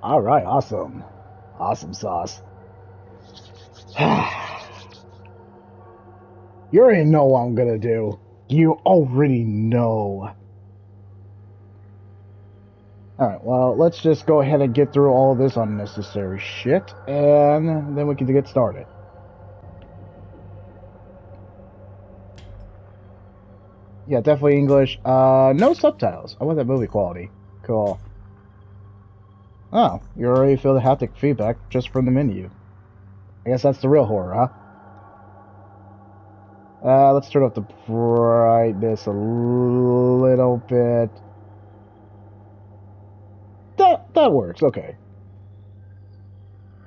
All right, awesome. Awesome sauce. You already know what I'm gonna do. You already know. Alright, well, let's just go ahead and get through all this unnecessary shit, and then we can get started. Yeah, definitely English. No subtitles. I want that movie quality. Cool. Oh, you already feel the haptic feedback just from the menu. I guess that's the real horror, huh? Let's turn up the brightness a little bit. That works, okay.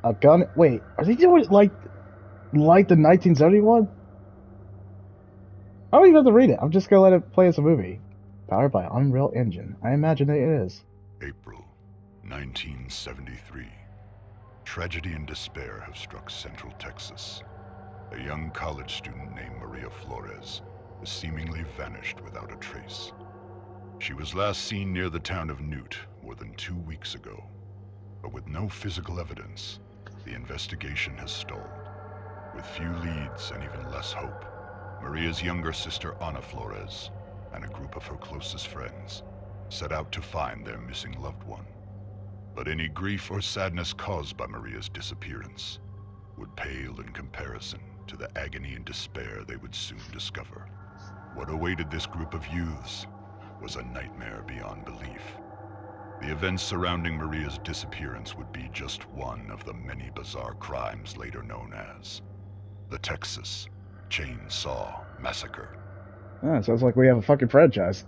A gun? Wait, are they doing it like the 1971? I don't even have to read it. I'm just gonna let it play as a movie. Powered by Unreal Engine. I imagine it is. April 1973. Tragedy and despair have struck Central Texas. A young college student named Maria Flores has seemingly vanished without a trace. She was last seen near the town of Newt more than 2 weeks ago. But with no physical evidence, the investigation has stalled. With few leads and even less hope, Maria's younger sister Ana Flores and a group of her closest friends set out to find their missing loved one. But any grief or sadness caused by Maria's disappearance would pale in comparison to the agony and despair they would soon discover. What awaited this group of youths was a nightmare beyond belief. The events surrounding Maria's disappearance would be just one of the many bizarre crimes later known as the Texas Chainsaw Massacre. Yeah, it sounds like we have a fucking franchise.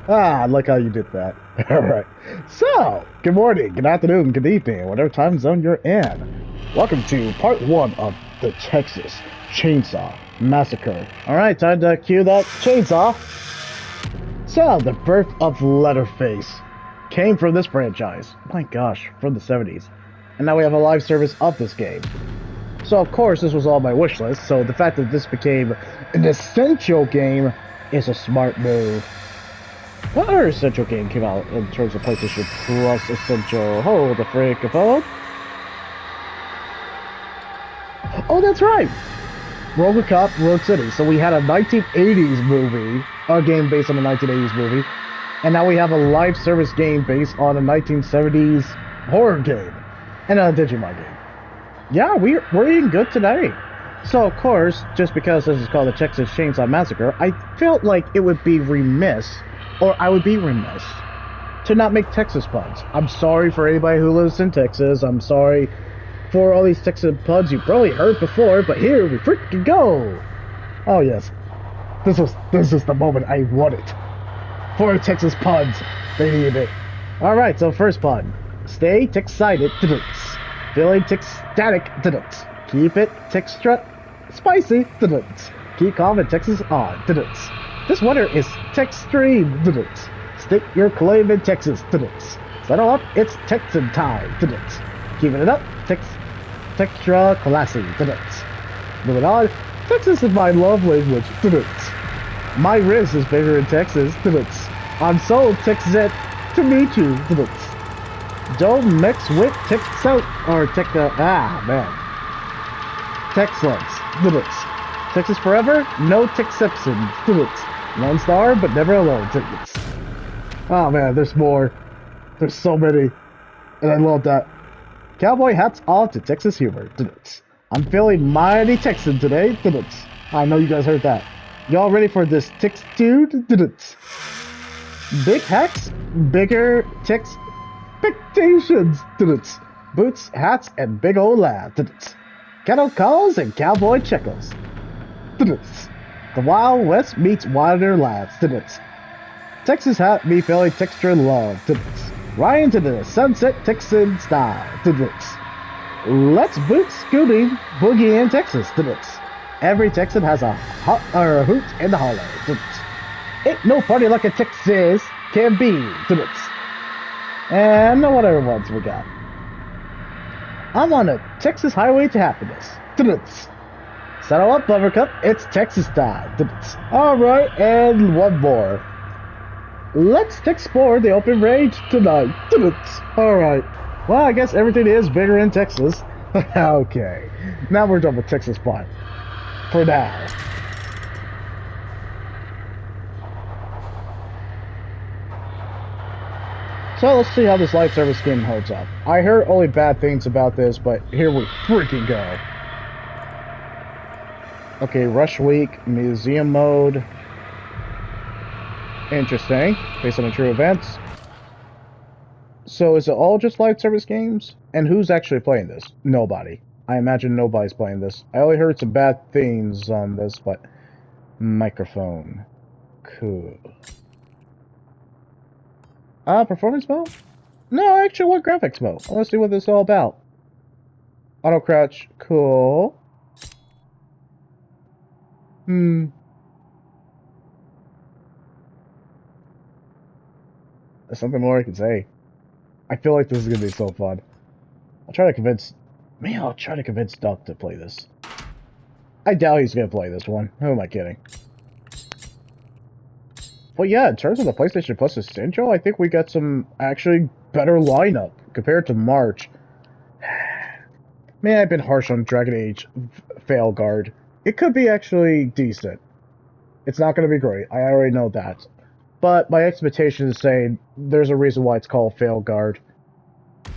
Ah, I like how you did that. Alright. So, good morning, good afternoon, good evening, whatever time zone you're in. Welcome to part 1 of the Texas Chainsaw Massacre. Alright, time to cue that chainsaw. So, the birth of Leatherface came from this franchise. My gosh, from the 70s. And now we have a live service of this game. So, of course, this was all my wish list, so the fact that this became an essential game is a smart move. What other essential game came out in terms of PlayStation Plus Essential? Hold the frick phone. Oh, that's right! RoboCop Rogue City. So we had a 1980s movie, a game based on a 1980s movie, and now we have a live service game based on a 1970s horror game, and a Digimon game. Yeah, we're eating good today. So, of course, just because this is called the Texas Chainsaw Massacre, I felt like it would be remiss, or I would be remiss, to not make Texas puns. I'm sorry for anybody who lives in Texas. I'm sorry for all these Texas puns you've probably heard before, but here we freaking go. Oh yes, this is the moment I wanted. For Texas puns, they needed it. All right, so first pun: stay Tex-sided, feeling Tex-static, keep it Textra spicy, keep calm and Texas on, this winter is Textreme, stick your claim in Texas, settle up, it's Texan time, keeping it up, Textra classy, moving on, Texas is my love language, my wrist is bigger in Texas, I'm so Texan to meet you, don't mix with Texas or Texlens, Texas forever, no Texceptions, Lone Star, but never alone, Oh man, there's more. There's so many. And I love that. Cowboy hats off to Texas humor. I'm feeling mighty Texan today. I know you guys heard that. Y'all ready for this Tex dude? Big hats, bigger Tex expectations. Boots, hats, and big old laugh. Kettle calls and cowboy checkles. The Wild West meets wilder laughs. Texas hat me feeling texture love. Riding to the sunset Texan style. Let's boot Scooby Boogie in Texas. Every Texan has a hoot in the holler. Ain't no party like a Texas can be. And whatever ones we got. I'm on a Texas highway to happiness. Settle up, Buttercup. It's Texas time. Alright, and one more. let's explore the open range tonight. Alright. Well, I guess everything is bigger in Texas. Okay. Now we're done with Texas plot. For now. So let's see how this live service game holds up. I heard only bad things about this, but here we freaking go. Okay, Rush Week, Museum Mode. Interesting. Based on the true events. So is it all just live service games? And who's actually playing this? Nobody. I imagine nobody's playing this. I only heard some bad things on this, but... Microphone. Cool. Performance mode? No, I actually want graphics mode. I want to see what this is all about. Auto crouch. Cool. There's something more I can say. I feel like this is going to be so fun. I'll try to convince Duck to play this. I doubt he's going to play this one. Who am I kidding? But yeah, in terms of the PlayStation Plus Essential, I think we got some actually better lineup compared to March. Man, I've been harsh on Dragon Age Failguard. It could be actually decent. It's not going to be great. I already know that. But my expectation is saying there's a reason why it's called Failguard.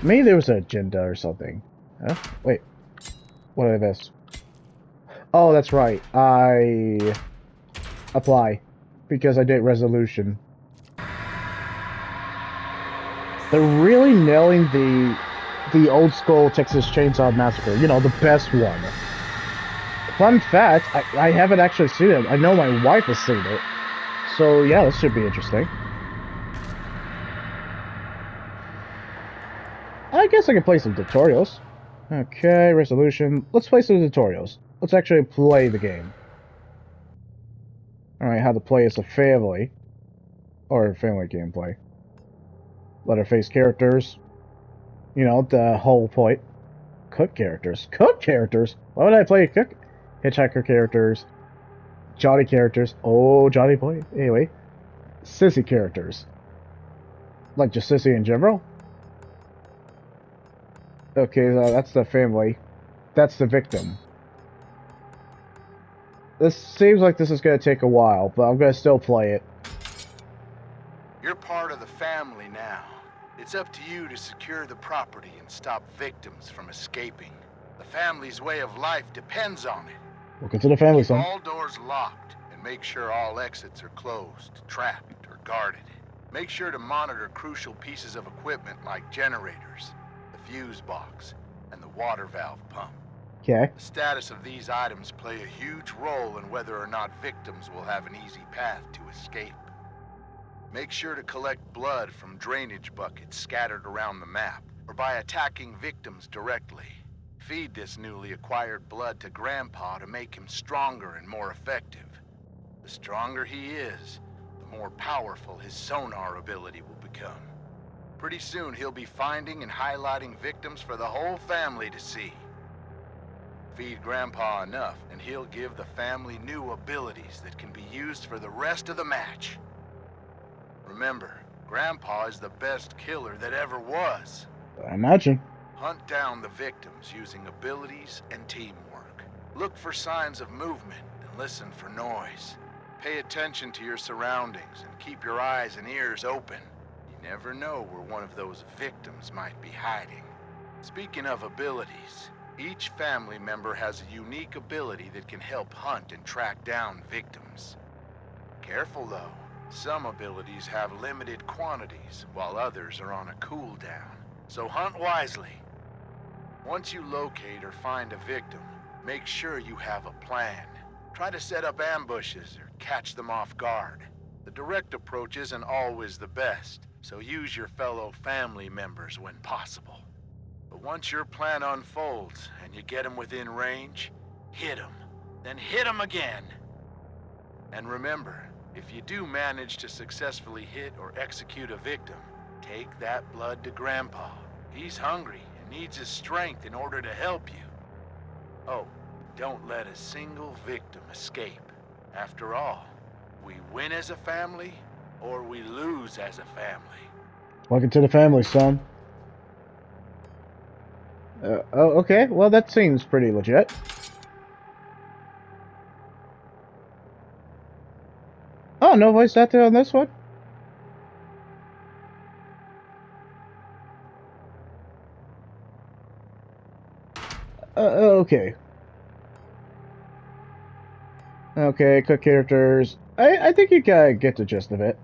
Maybe there was an agenda or something. Huh? Wait. What did I miss? Oh, that's right. I apply. Because I did resolution. They're really nailing the old school Texas Chainsaw Massacre. You know, the best one. Fun fact, I haven't actually seen it. I know my wife has seen it. So yeah, this should be interesting. I guess I can play some tutorials. Okay, resolution. Let's play some tutorials. Let's actually play the game. Alright, how to play as a family. Or family gameplay. Letterface characters. You know, the whole point. Cook characters. Cook characters? Why would I play a cook? Hitchhiker characters. Johnny characters. Oh, Johnny boy. Anyway. Sissy characters. Like just Sissy in general? Okay, that's the family. That's the victim. This seems like this is going to take a while, but I'm going to still play it. You're part of the family now. It's up to you to secure the property and stop victims from escaping. The family's way of life depends on it. Welcome to the family, son. Keep all doors locked and make sure all exits are closed, trapped, or guarded. Make sure to monitor crucial pieces of equipment like generators, the fuse box, and the water valve pump. Okay. The status of these items play a huge role in whether or not victims will have an easy path to escape. Make sure to collect blood from drainage buckets scattered around the map, or by attacking victims directly. Feed this newly acquired blood to Grandpa to make him stronger and more effective. The stronger he is, the more powerful his sonar ability will become. Pretty soon he'll be finding and highlighting victims for the whole family to see. Feed Grandpa enough, and he'll give the family new abilities that can be used for the rest of the match. Remember, Grandpa is the best killer that ever was. I imagine. Hunt down the victims using abilities and teamwork. Look for signs of movement and listen for noise. Pay attention to your surroundings and keep your eyes and ears open. You never know where one of those victims might be hiding. Speaking of abilities, each family member has a unique ability that can help hunt and track down victims. Careful though, some abilities have limited quantities, while others are on a cooldown. So hunt wisely. Once you locate or find a victim, make sure you have a plan. Try to set up ambushes or catch them off guard. The direct approach isn't always the best, so use your fellow family members when possible. But once your plan unfolds and you get them within range, hit them, then hit them again. And remember, if you do manage to successfully hit or execute a victim, take that blood to Grandpa. He's hungry and needs his strength in order to help you. Oh, don't let a single victim escape. After all, we win as a family, or we lose as a family. Welcome to the family, son. Oh, okay. Well, that seems pretty legit. Oh, no voice actor on this one? Okay. Okay, quick characters. I think you gotta get the gist of it.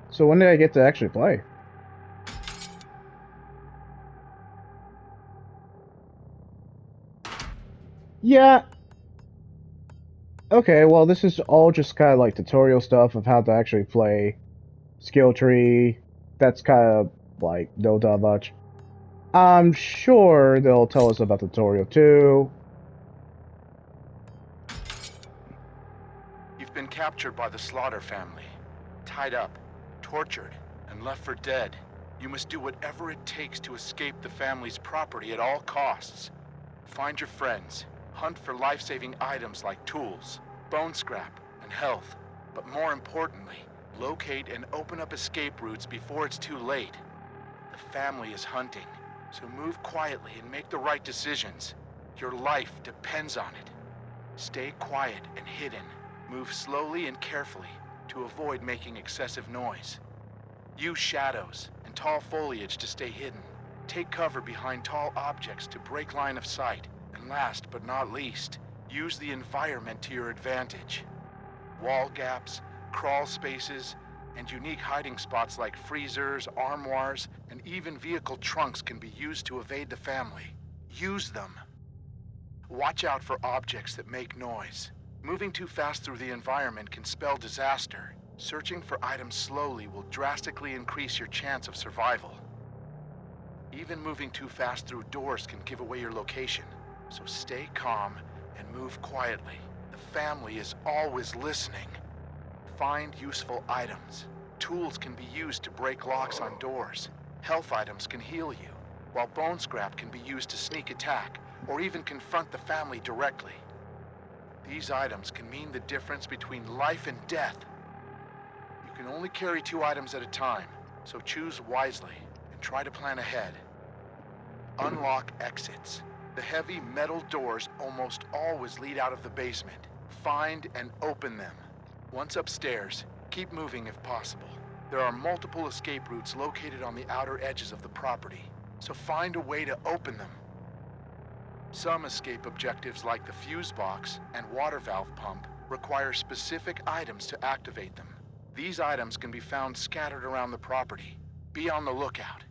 So when did I get to actually play? Yeah. Okay, well, this is all just kind of like tutorial stuff of how to actually play. Skill tree. That's kind of like no that much. I'm sure they'll tell us about the tutorial too. You've been captured by the Slaughter family, tied up, tortured, and left for dead. You must do whatever it takes to escape the family's property at all costs. Find your friends, hunt for life-saving items like tools, bone scrap, and health. But more importantly, locate and open up escape routes before it's too late. The family is hunting, so move quietly and make the right decisions. Your life depends on it. Stay quiet and hidden. Move slowly and carefully to avoid making excessive noise. Use shadows and tall foliage to stay hidden. Take cover behind tall objects to break line of sight. And last but not least, use the environment to your advantage. Wall gaps, crawl spaces, and unique hiding spots like freezers, armoires, and even vehicle trunks can be used to evade the family. Use them. Watch out for objects that make noise. Moving too fast through the environment can spell disaster. Searching for items slowly will drastically increase your chance of survival. Even moving too fast through doors can give away your location, so stay calm and move quietly. The family is always listening. Find useful items. Tools can be used to break locks on doors. Health items can heal you, while bone scrap can be used to sneak attack or even confront the family directly. These items can mean the difference between life and death. You can only carry 2 items at a time, so choose wisely and try to plan ahead. Unlock exits. The heavy metal doors almost always lead out of the basement. Find and open them. Once upstairs, keep moving if possible. There are multiple escape routes located on the outer edges of the property, so find a way to open them. Some escape objectives like the fuse box and water valve pump require specific items to activate them. These items can be found scattered around the property. Be on the lookout.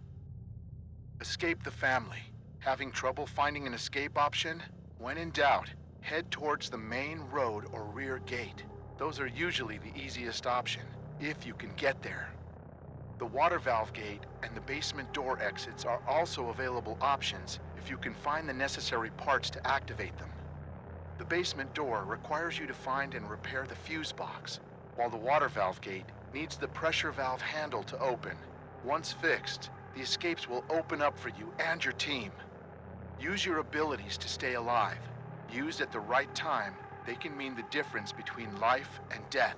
Escape the family. Having trouble finding an escape option? When in doubt, head towards the main road or rear gate. Those are usually the easiest option, if you can get there. The water valve gate and the basement door exits are also available options if you can find the necessary parts to activate them. The basement door requires you to find and repair the fuse box, while the water valve gate needs the pressure valve handle to open. Once fixed, the escapes will open up for you and your team. Use your abilities to stay alive. Used at the right time, they can mean the difference between life and death.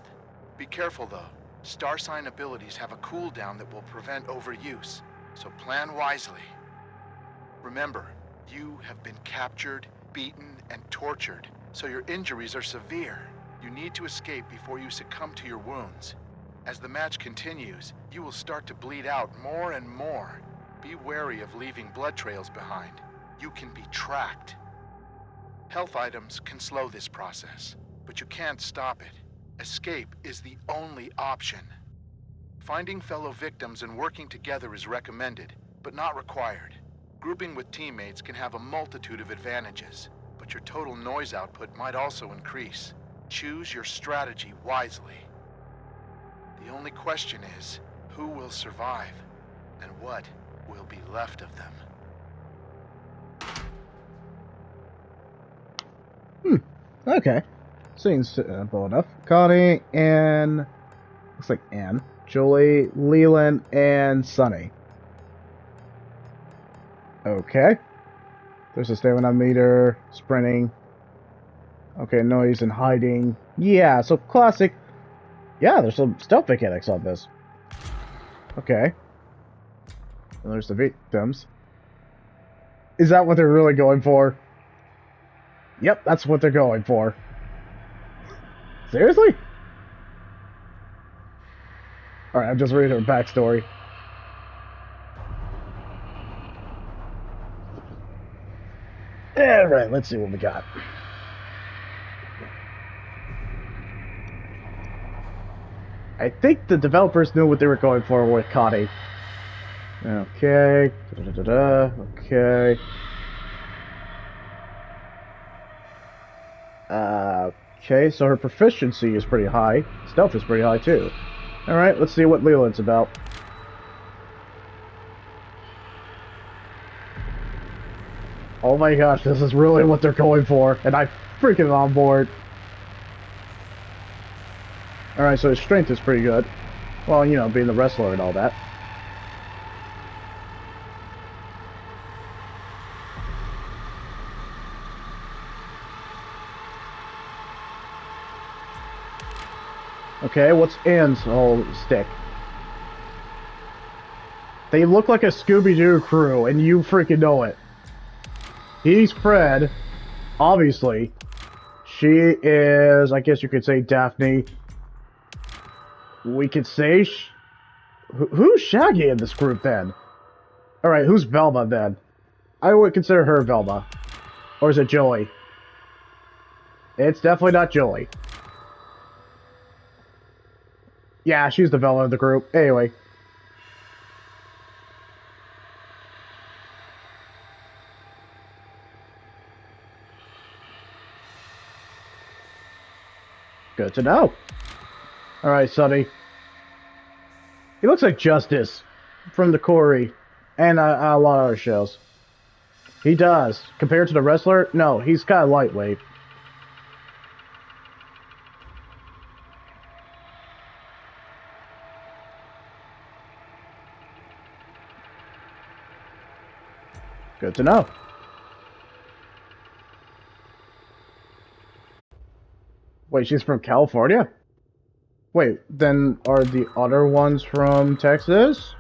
Be careful though. Star sign abilities have a cooldown that will prevent overuse, so plan wisely. Remember, you have been captured, beaten, and tortured, so your injuries are severe. You need to escape before you succumb to your wounds. As the match continues, you will start to bleed out more and more. Be wary of leaving blood trails behind. You can be tracked. Health items can slow this process, but you can't stop it. Escape is the only option. Finding fellow victims and working together is recommended, but not required. Grouping with teammates can have a multitude of advantages, but your total noise output might also increase. Choose your strategy wisely. The only question is, who will survive, and what will be left of them? Okay. Seems simple enough. Connie and... looks like Anne. Julie, Leland, and Sunny. Okay. There's a stamina meter, sprinting. Okay, noise and hiding. Yeah, so classic Yeah, there's some stealth mechanics on this. Okay. And there's the victims. Is that what they're really going for? Yep, that's what they're going for. Seriously? Alright, I'm just reading her backstory. Alright, let's see what we got. I think the developers knew what they were going for with Connie. Okay. Okay. Okay, so her proficiency is pretty high. Stealth is pretty high, too. Alright, let's see what Leland's about. Oh my gosh, this is really what they're going for, and I'm freaking on board. Alright, so his strength is pretty good. Well, you know, being the wrestler and all that. Okay, what's Anne's whole stick? They look like a Scooby-Doo crew, and you freaking know it. He's Fred, obviously. She is, I guess you could say, Daphne. We could say... who's Shaggy in this group, then? Alright, who's Velma, then? I would consider her Velma. Or is it Joey? It's definitely not Joey. Yeah, she's the Velma of the group. Anyway. Good to know. Alright, Sonny. He looks like Justice from the Corey and a lot of other shows. He does. Compared to the wrestler, no, he's kind of lightweight. Good to know. Wait, she's from California? Wait, then are the other ones from Texas?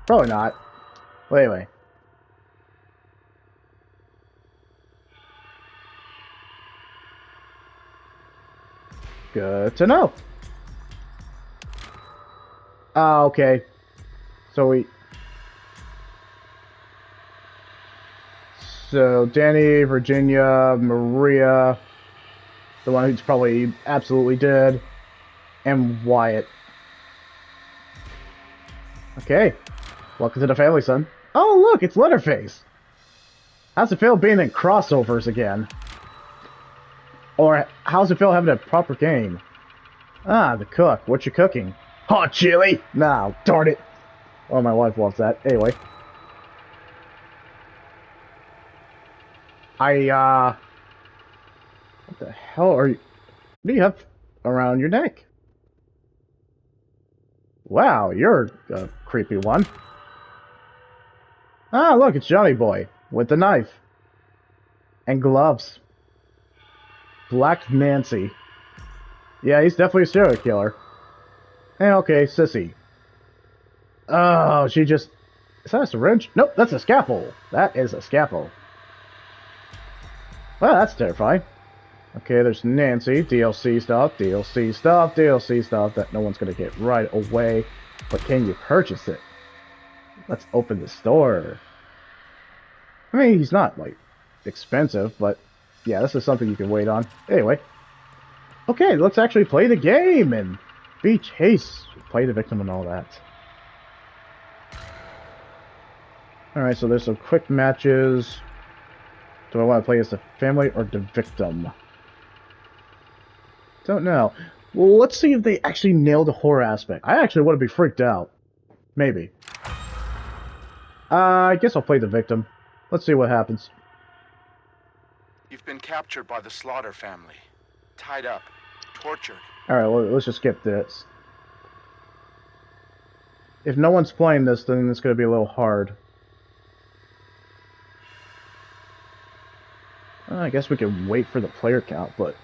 Probably not. Well, anyway. Good to know. Ah, okay. So, Danny, Virginia, Maria, the one who's probably absolutely dead, and Wyatt. Okay. Welcome to the family, son. Oh, look, it's Leatherface. How's it feel being in crossovers again? Or how's it feel having a proper game? Ah, the cook. What you cooking? Hot chili? Nah, darn it. Oh, my wife loves that. Anyway. What the hell are you... What do you have around your neck? Wow, you're a creepy one. Ah, look, it's Johnny Boy. With the knife. And gloves. Black Nancy. Yeah, he's definitely a serial killer. Hey, okay, Sissy. Oh, she just... Is that a syringe? Nope, that's a scalpel. That is a scalpel. Well, that's terrifying. Okay, there's Nancy. DLC stuff, DLC stuff, DLC stuff that no one's gonna get right away. But can you purchase it? Let's open the store. I mean, he's not, like, expensive, but... Yeah, this is something you can wait on. Anyway. Okay, let's actually play the game and be chased. Play the victim and all that. Alright, so there's some quick matches. Do I want to play as the family or the victim? Don't know. Well, let's see if they actually nailed the horror aspect. I actually want to be freaked out. Maybe. I guess I'll play the victim. Let's see what happens. You've been captured by the Slaughter family. Tied up. Tortured. Alright, well, let's just skip this. If no one's playing this, then it's going to be a little hard. I guess we can wait for the player count, but...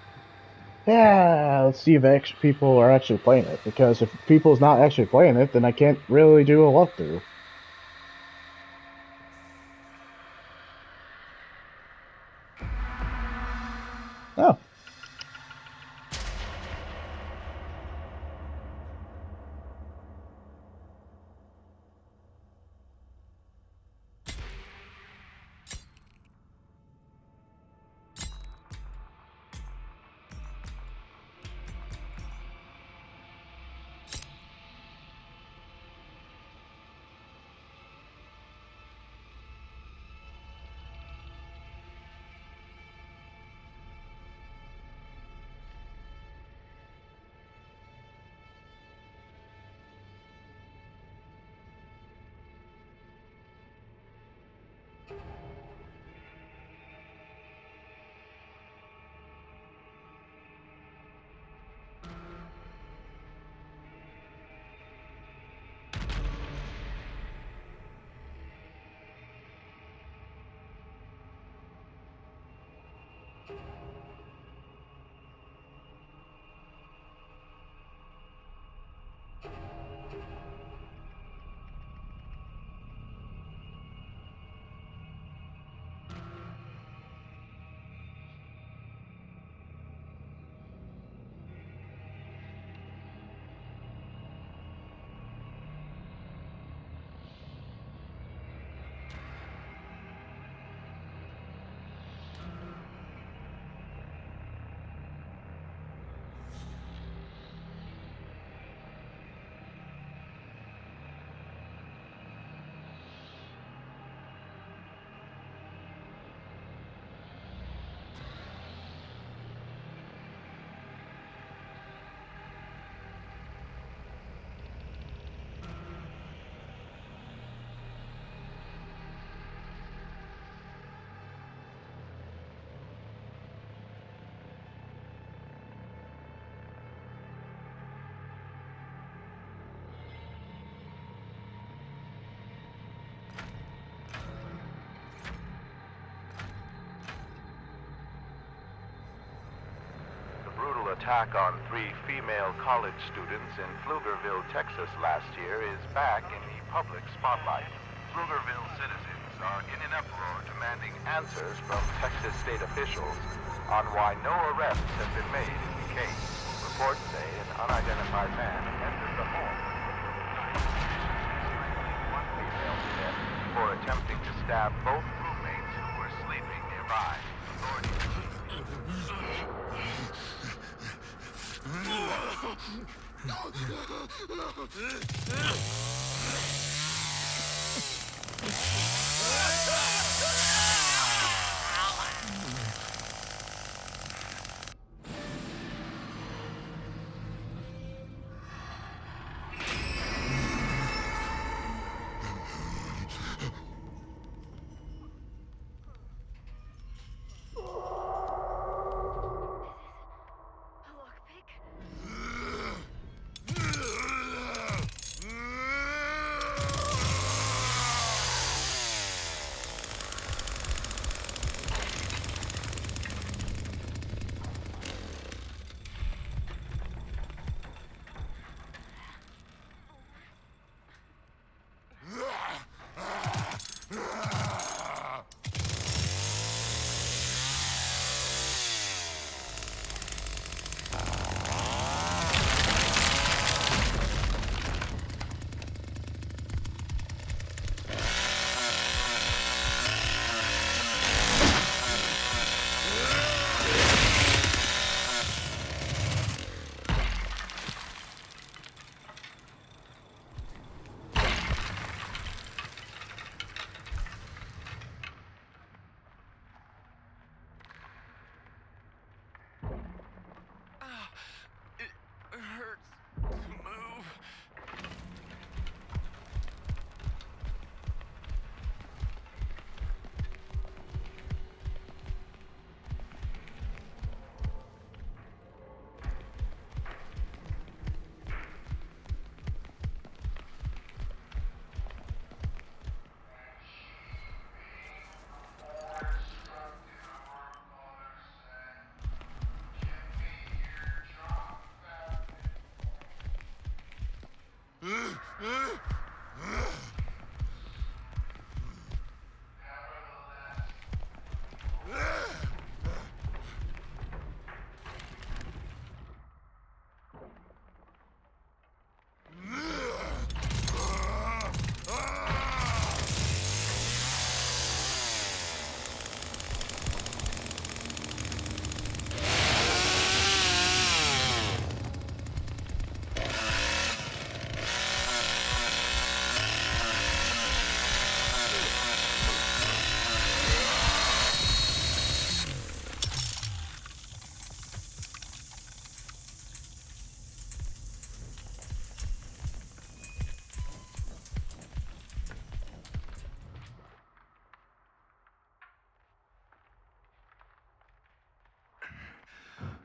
Yeah, let's see if people are actually playing it. Because if people's not actually playing it, then I can't really do a walkthrough. Oh. Attack on 3 female college students in Pflugerville, Texas last year is back in the public spotlight. Pflugerville citizens are in an uproar demanding answers from Texas state officials on why no arrests have been made in the case. Reports say an unidentified man entered the home one female dead for attempting to stab both roommates who were sleeping nearby.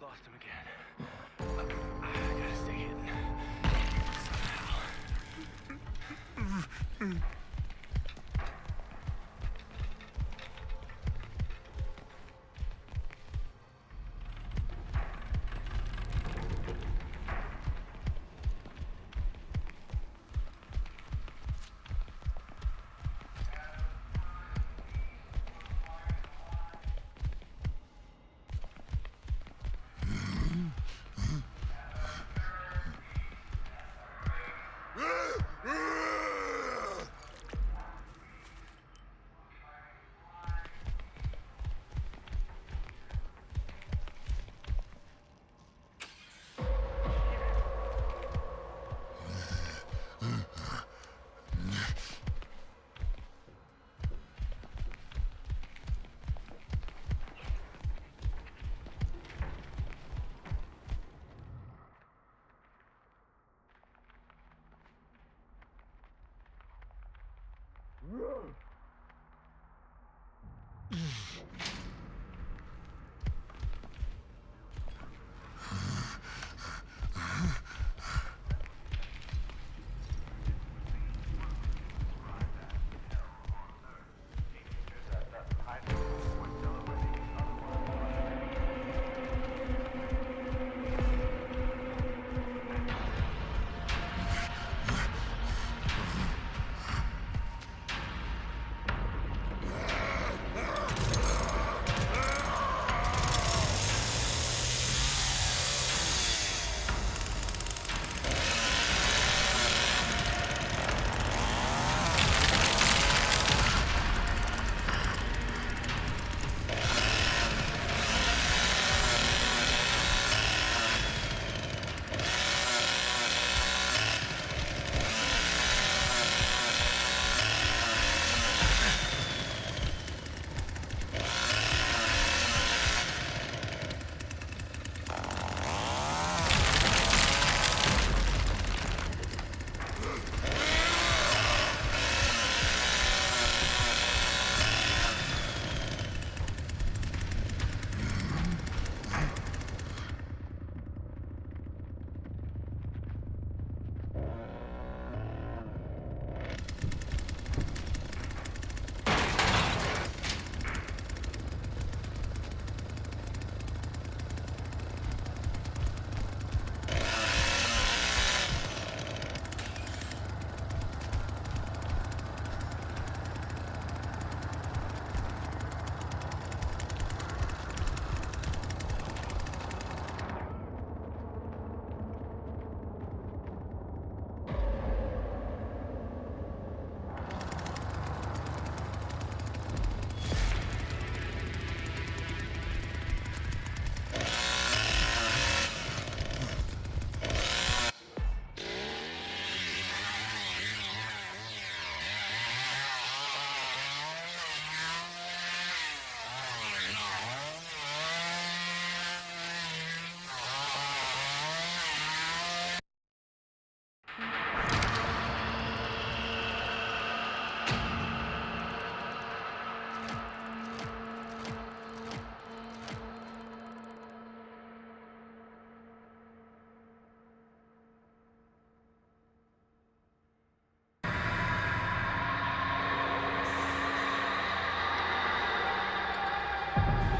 Lost him again. I gotta stay hidden. Somehow.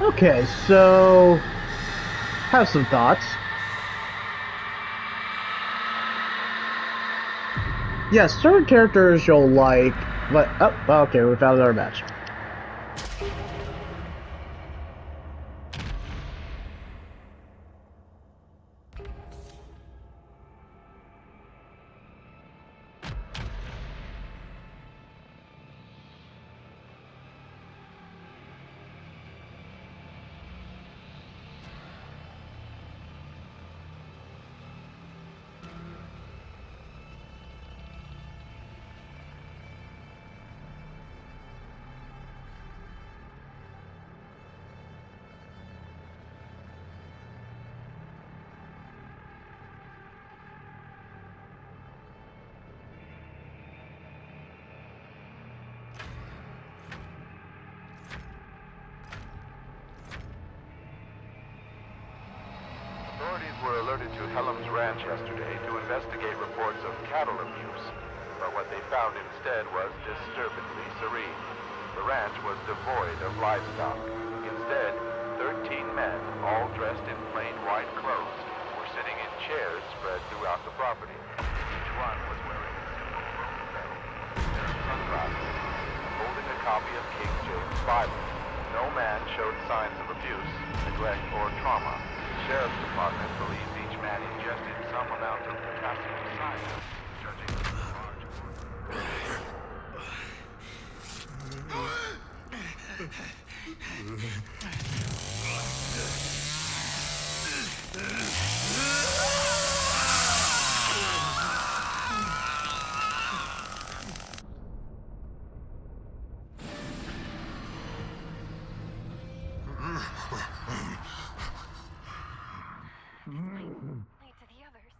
Okay, so have some thoughts. Yes, certain characters you'll like, but oh, okay, we found our match. Authorities were alerted to Helm's Ranch yesterday to investigate reports of cattle abuse, but what they found instead was disturbingly serene. The ranch was devoid of livestock. Instead, 13 men, all dressed in plain white clothes, were sitting in chairs spread throughout the property. Each one was wearing a simple rope belt, a pair of sunglasses, and holding a copy of King James' Bible. No man showed signs of abuse, neglect, or trauma. The Sheriff's Department believes each man ingested some amount of potassium cyanide, judging from the large... Lead to the others.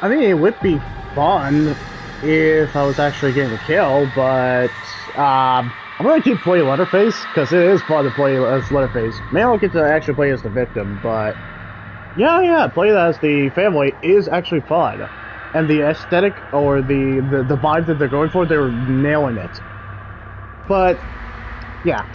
I mean, it would be fun if I was actually getting a kill, but I'm gonna keep playing Leatherface because it is fun to play as Leatherface. Maybe I'll get to actually play as the victim, but yeah, playing as the family is actually fun, and the aesthetic or the vibe that they're going for, they're nailing it. But yeah.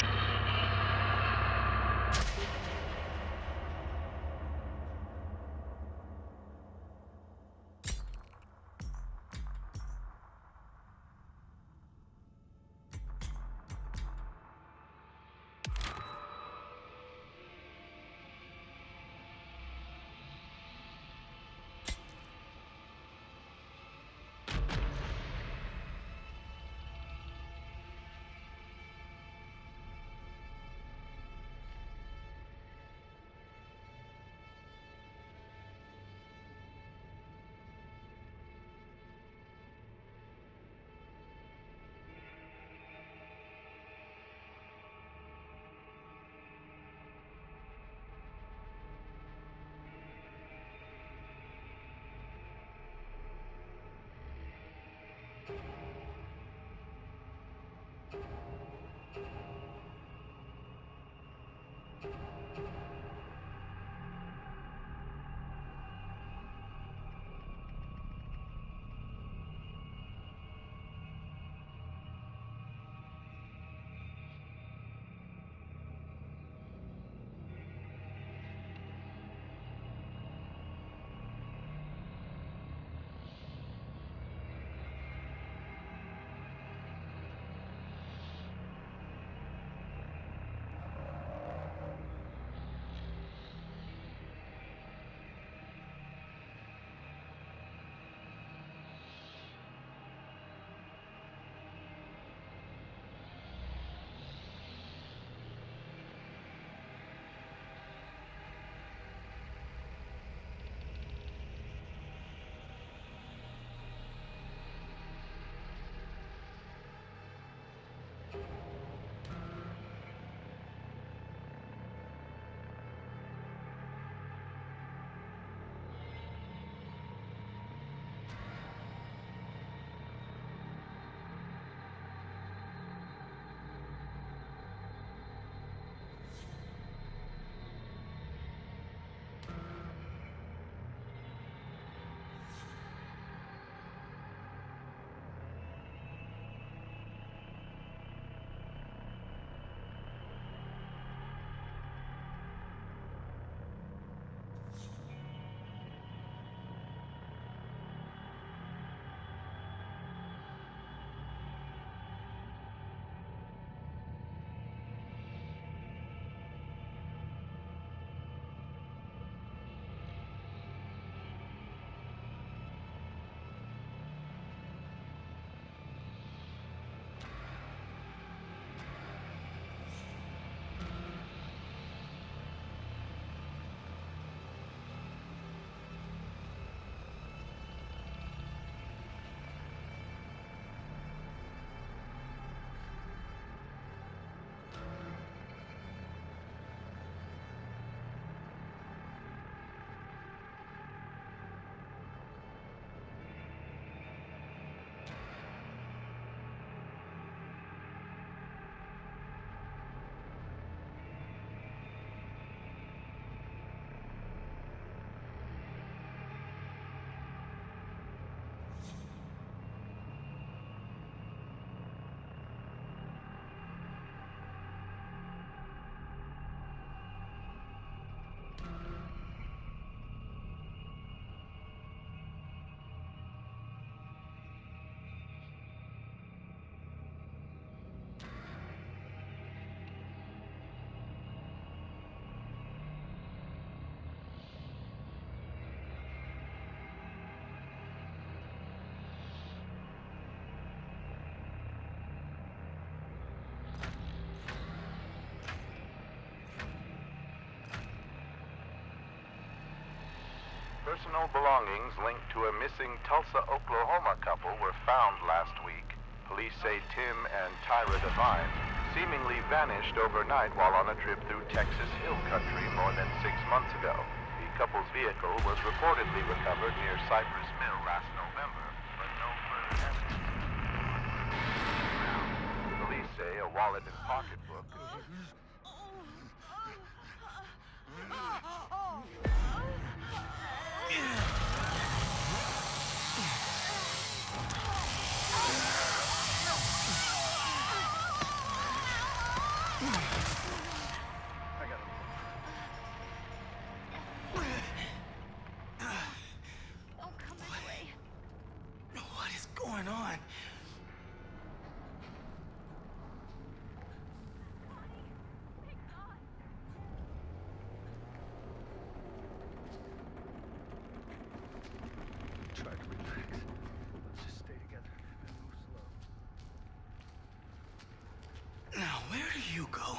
Personal belongings linked to a missing Tulsa, Oklahoma couple were found last week. Police say Tim and Tyra Devine seemingly vanished overnight while on a trip through Texas Hill Country more than 6 months ago. The couple's vehicle was reportedly recovered near Cypress Mill last November, but no further evidence. Police say a wallet and pocketbook. What is going on? Try to relax. Let's just stay together and move slow. Now, where do you go?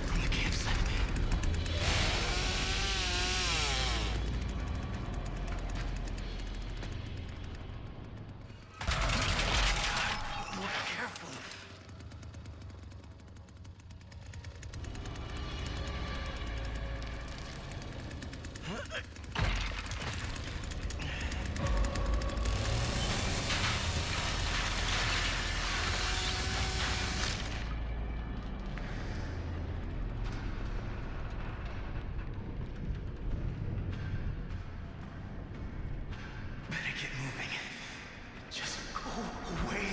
From the campsite. God, more careful. Better get moving. Just go away.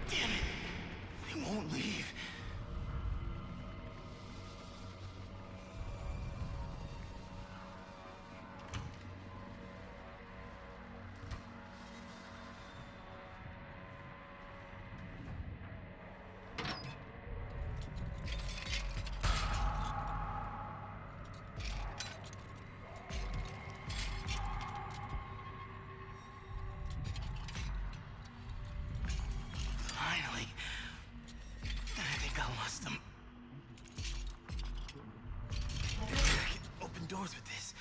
Damn it. They won't leave. Finally. I think I lost them. I can open doors with this.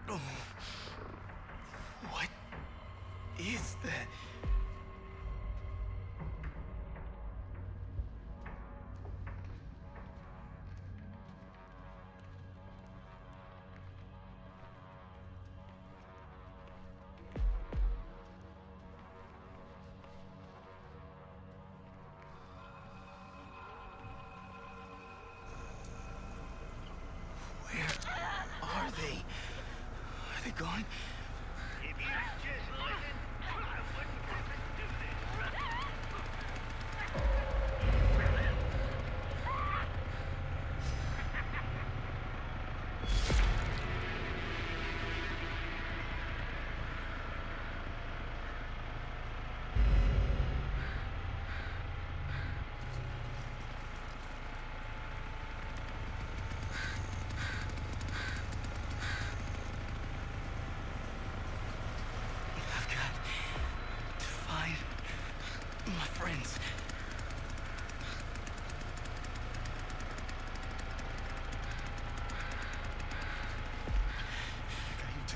Oh. What is that? Where are they? Are they gone? If you just listen, I wouldn't have to do this. I've got to find my friends.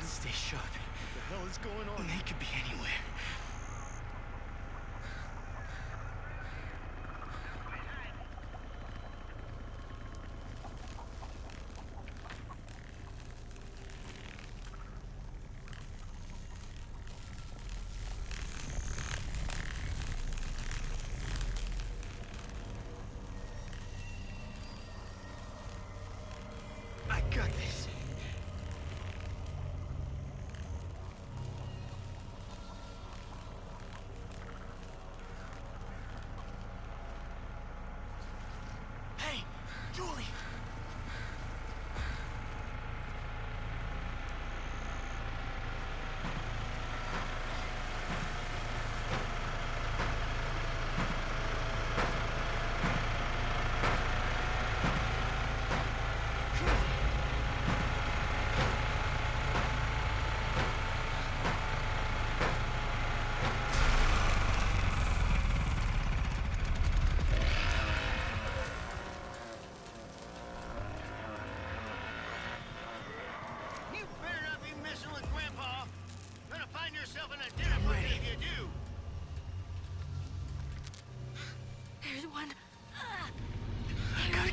Stay sharp. What the hell is going on? They could be anywhere. I got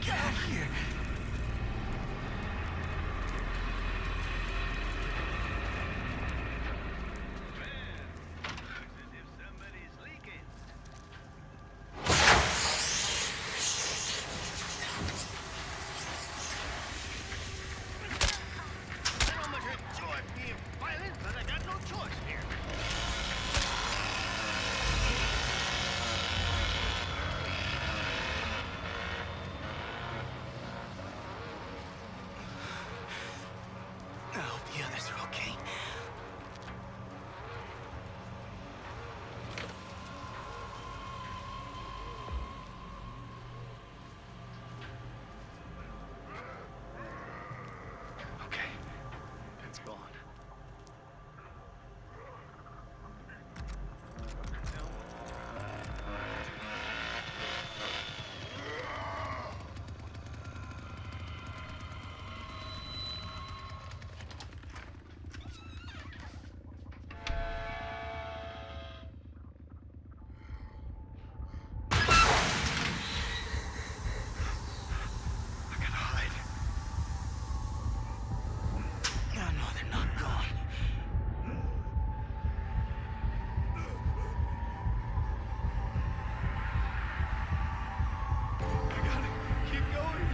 Get out of here! Looks as if somebody's leaking. I don't much enjoy being violent, but I got no choice here. I hope the others are okay. Okay, it's gone. I gotta hide. Oh no, they're not gone. I gotta keep going.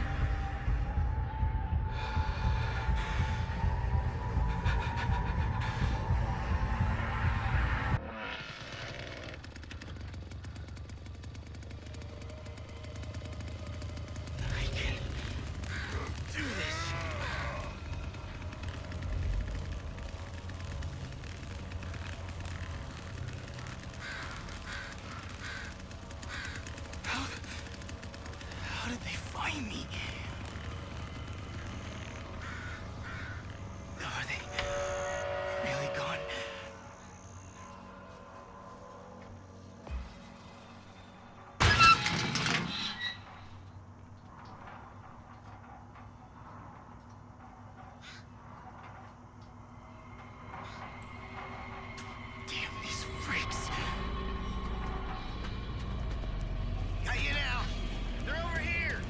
I can do this. How did they find me? Are they really gone? Damn these freaks. Got you now. They're over here.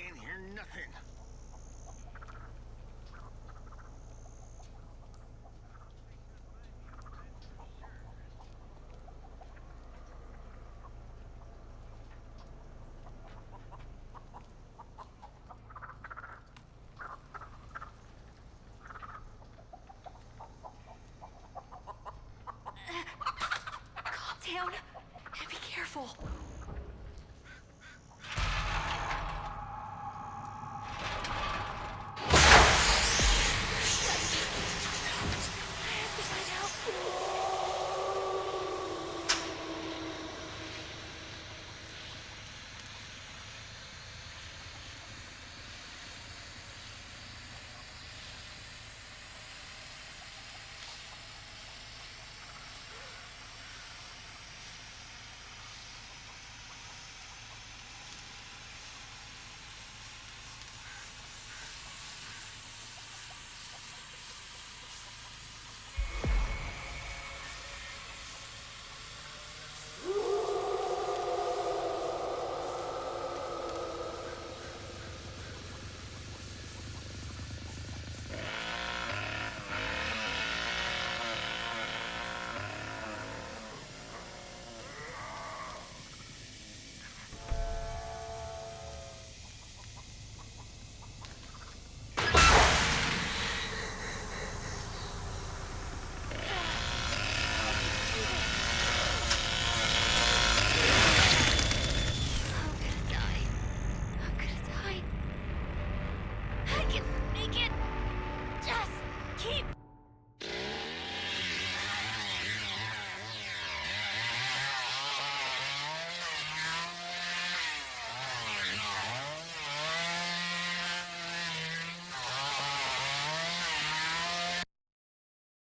ain't hear nothing.